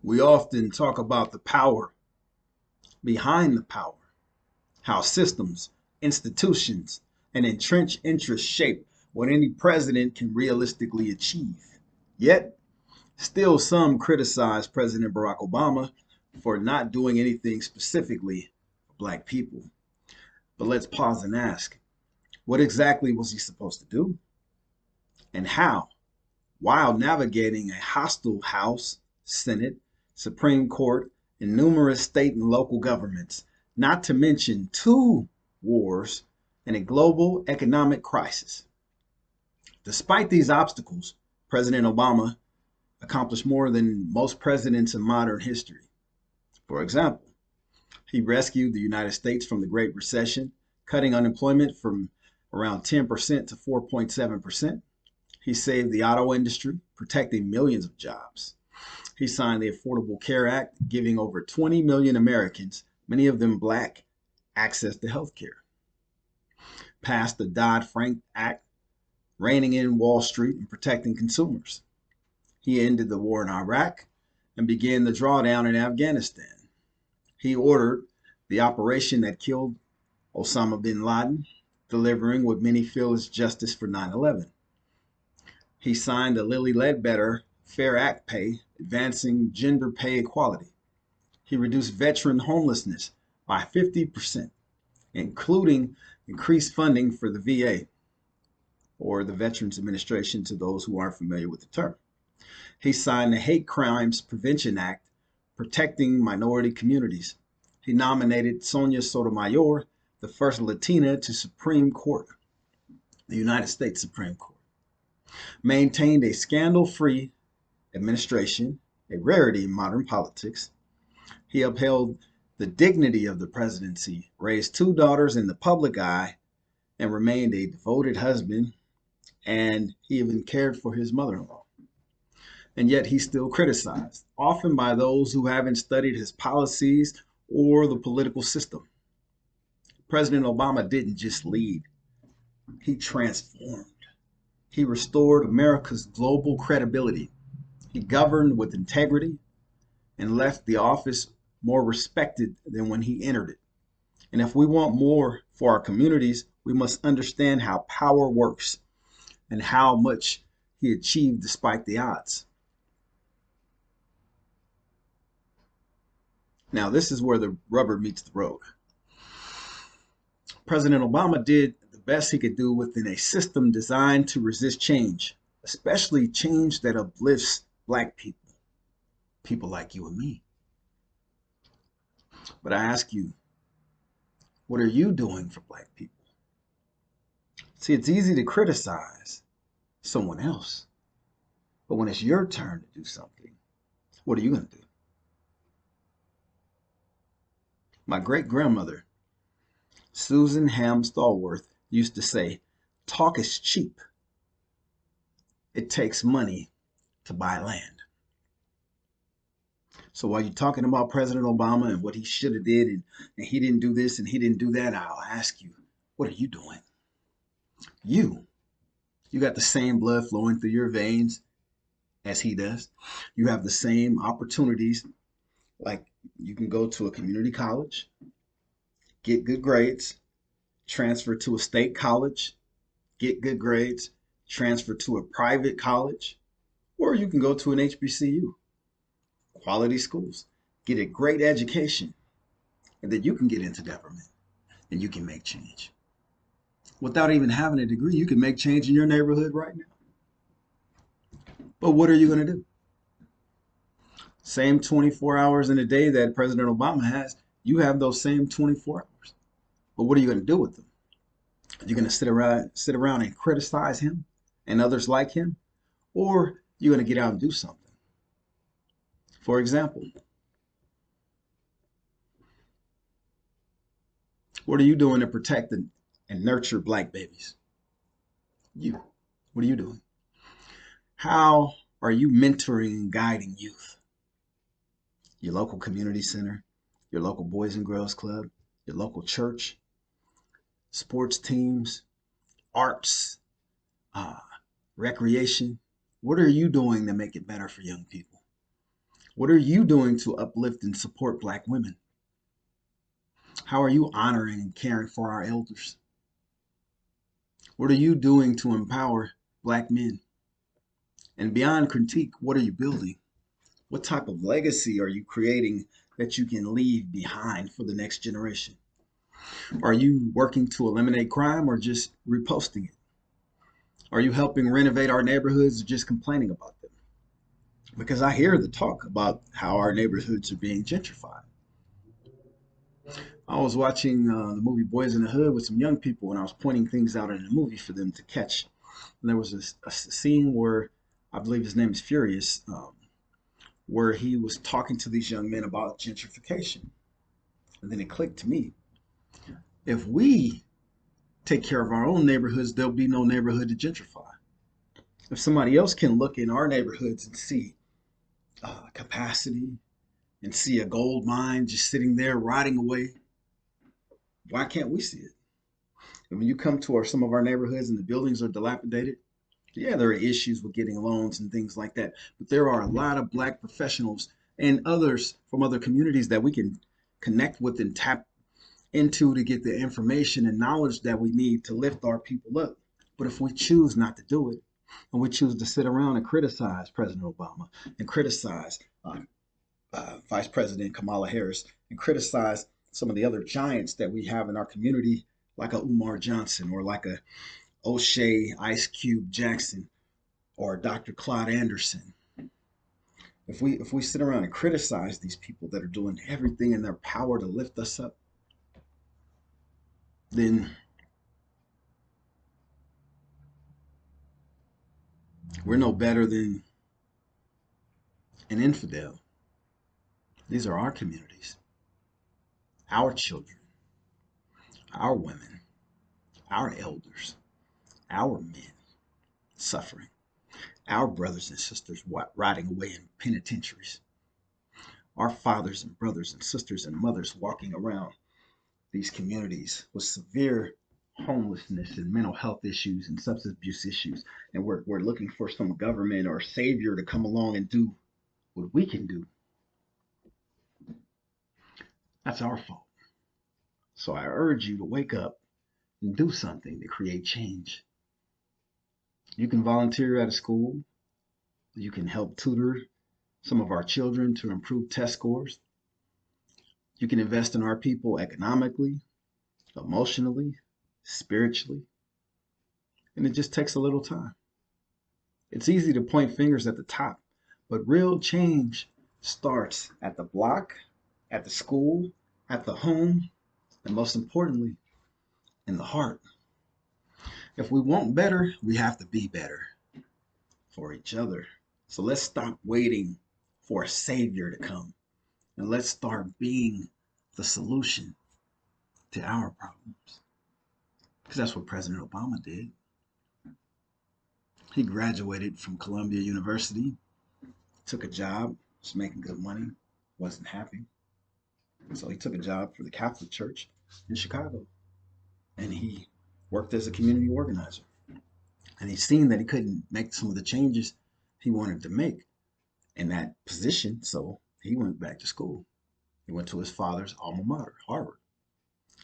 We often talk about the power behind the power, how systems, institutions, and entrenched interests shape what any president can realistically achieve. Yet, still some criticize President Barack Obama for not doing anything specifically for Black people. But let's pause and ask, what exactly was he supposed to do? And how? While navigating a hostile House, Senate, Supreme Court, and numerous state and local governments, not to mention two wars and a global economic crisis. Despite these obstacles, President Obama accomplished more than most presidents in modern history. For example, he rescued the United States from the Great Recession, cutting unemployment from around 10% to 4.7%. He saved the auto industry, protecting millions of jobs. He signed the Affordable Care Act, giving over 20 million Americans, many of them Black, access to health care. Passed the Dodd-Frank Act, reining in Wall Street and protecting consumers. He ended the war in Iraq and began the drawdown in Afghanistan. He ordered the operation that killed Osama bin Laden, delivering what many feel is justice for 9/11. He signed the Lilly Ledbetter Fair Act Pay, advancing gender pay equality. He reduced veteran homelessness by 50%, including increased funding for the VA, or the Veterans Administration to those who aren't familiar with the term. He signed the Hate Crimes Prevention Act, protecting minority communities. He nominated Sonia Sotomayor, the first Latina to Supreme Court, the United States Supreme Court. Maintained a scandal-free administration, a rarity in modern politics. He upheld the dignity of the presidency, raised two daughters in the public eye, and remained a devoted husband, and he even cared for his mother-in-law. And yet he's still criticized, often by those who haven't studied his policies or the political system. President Obama didn't just lead, he transformed. He restored America's global credibility. He governed with integrity and left the office more respected than when he entered it. And if we want more for our communities, we must understand how power works and how much he achieved despite the odds. Now, this is where the rubber meets the road. President Obama did the best he could do within a system designed to resist change, especially change that uplifts Black people, people like you and me. But I ask you, what are you doing for Black people? See, it's easy to criticize someone else, but when it's your turn to do something, what are you going to do? My great-grandmother, Susan Ham Stallworth, used to say, talk is cheap. It takes money to buy land. So while you're talking about President Obama and what he should have did, and he didn't do this and he didn't do that, I'll ask you, what are you doing? You got the same blood flowing through your veins as he does. You have the same opportunities. Like, you can go to a community college, get good grades, transfer to a state college, get good grades, transfer to a private college, or you can go to an HBCU, quality schools, get a great education, and then you can get into government and you can make change. Without even having a degree, you can make change in your neighborhood right now. But what are you going to do? Same 24 hours in a day that President Obama has, you have those same 24 hours. But what are you going to do with them? You're going to sit around and criticize him and others like him, or you're going to get out and do something. For example, what are you doing to protect and nurture Black babies? You. What are you doing? How are you mentoring and guiding youth? Your local community center, your local Boys and Girls Club, your local church, sports teams, arts, recreation. What are you doing to make it better for young people? What are you doing to uplift and support Black women? How are you honoring and caring for our elders? What are you doing to empower Black men? And beyond critique, what are you building? What type of legacy are you creating that you can leave behind for the next generation? Are you working to eliminate crime or just reposting it? Are you helping renovate our neighborhoods or just complaining about them? Because I hear the talk about how our neighborhoods are being gentrified. I was watching the movie Boys in the Hood with some young people, and I was pointing things out in the movie for them to catch. And there was a scene where I believe his name is Furious, where he was talking to these young men about gentrification. And then it clicked to me. If we take care of our own neighborhoods, there'll be no neighborhood to gentrify. If somebody else can look in our neighborhoods and see capacity and see a gold mine just sitting there rotting away, why can't we see it? And when you come to some of our neighborhoods and the buildings are dilapidated, yeah, there are issues with getting loans and things like that. But there are a lot of Black professionals and others from other communities that we can connect with and tap into to get the information and knowledge that we need to lift our people up. But if we choose not to do it, and we choose to sit around and criticize President Obama and criticize Vice President Kamala Harris and criticize some of the other giants that we have in our community, like a Umar Johnson or like a O'Shea Ice Cube Jackson or Dr. Claude Anderson. If we sit around and criticize these people that are doing everything in their power to lift us up, then we're no better than an infidel. These are our communities, our children, our women, our elders, our men suffering, our brothers and sisters rotting away in penitentiaries, our fathers and brothers and sisters and mothers walking around these communities with severe homelessness and mental health issues and substance abuse issues. And we're looking for some government or savior to come along and do what we can do. That's our fault. So I urge you to wake up and do something to create change. You can volunteer at a school. You can help tutor some of our children to improve test scores. You can invest in our people economically, emotionally, spiritually, and it just takes a little time. It's easy to point fingers at the top, but real change starts at the block, at the school, at the home, and most importantly, in the heart. If we want better, we have to be better for each other. So let's stop waiting for a savior to come and let's start being the solution to our problems. Because that's what President Obama did. He graduated from Columbia University, took a job, was making good money, wasn't happy. So he took a job for the Catholic Church in Chicago. And he worked as a community organizer. And he seen that he couldn't make some of the changes he wanted to make in that position. So he went back to school. He went to his father's alma mater, Harvard,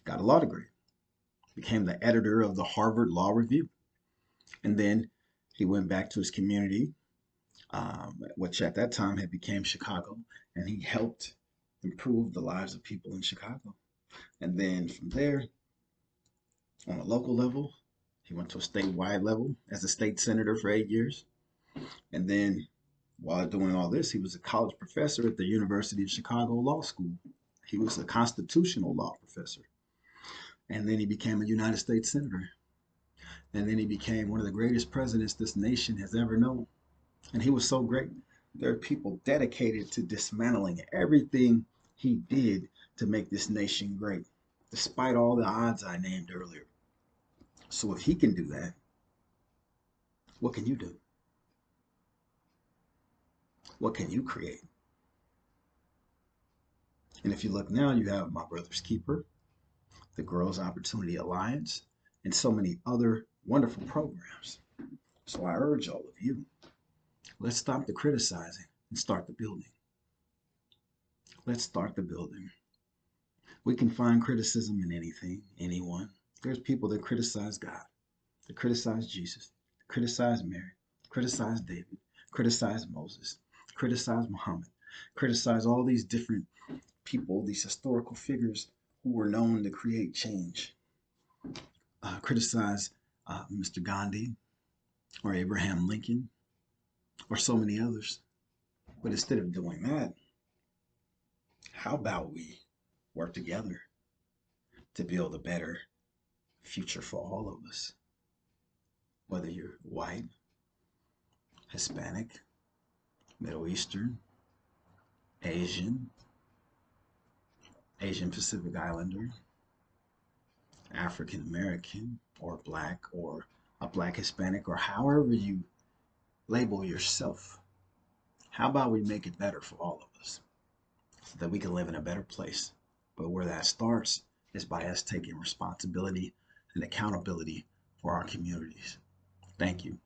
got a law degree, became the editor of the Harvard Law Review. And then he went back to his community, which at that time had become Chicago, and he helped improve the lives of people in Chicago. And then from there, on a local level, he went to a statewide level as a state senator for 8 years. And then while doing all this, he was a college professor at the University of Chicago Law School. He was a constitutional law professor. And then he became a United States senator. And then he became one of the greatest presidents this nation has ever known. And he was so great. There are people dedicated to dismantling everything he did to make this nation great, despite all the odds I named earlier. So if he can do that, what can you do? What can you create? And if you look now, you have My Brother's Keeper, the Girls Opportunity Alliance, and so many other wonderful programs. So I urge all of you, let's stop the criticizing and start the building. Let's start the building. We can find criticism in anything, anyone. There's people that criticize God, that criticize Jesus, criticize Mary, criticize David, criticize Moses, criticize Muhammad, criticize all these different people, these historical figures who were known to create change. Criticize Mr. Gandhi or Abraham Lincoln or so many others. But instead of doing that, how about we work together to build a better future for all of us? Whether you're white, Hispanic, Middle Eastern, Asian, Asian Pacific Islander, African American, or black, or a black Hispanic, or however you label yourself. How about we make it better for all of us so that we can live in a better place? But where that starts is by us taking responsibility and accountability for our communities. Thank you.